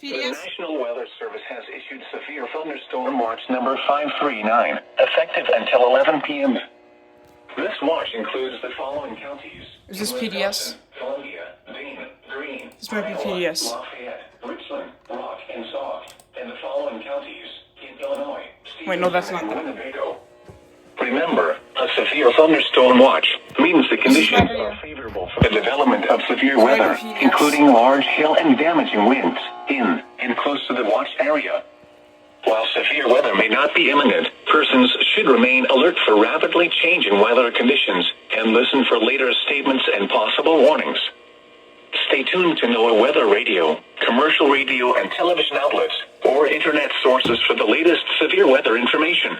The PDS? National Weather Service has issued severe thunderstorm watch number 539, effective until 11 p.m. This watch includes the following counties. Is this PDS? Columbia, Dane, Greene, This might be Iowa, PDS. Lafayette, Richland, Rock, and Sauk, and the following counties in Illinois. Wait, no, that's not and that. Winnebago. Remember, a severe thunderstorm watch means the conditions right are here. favorable for the development of severe Right weather, here. including large hail and damaging winds in and close to the watch area. While severe weather may not be imminent, persons should remain alert for rapidly changing weather conditions and listen for later statements and possible warnings. Stay tuned to NOAA weather radio, commercial radio and television outlets, or internet sources for the latest severe weather information.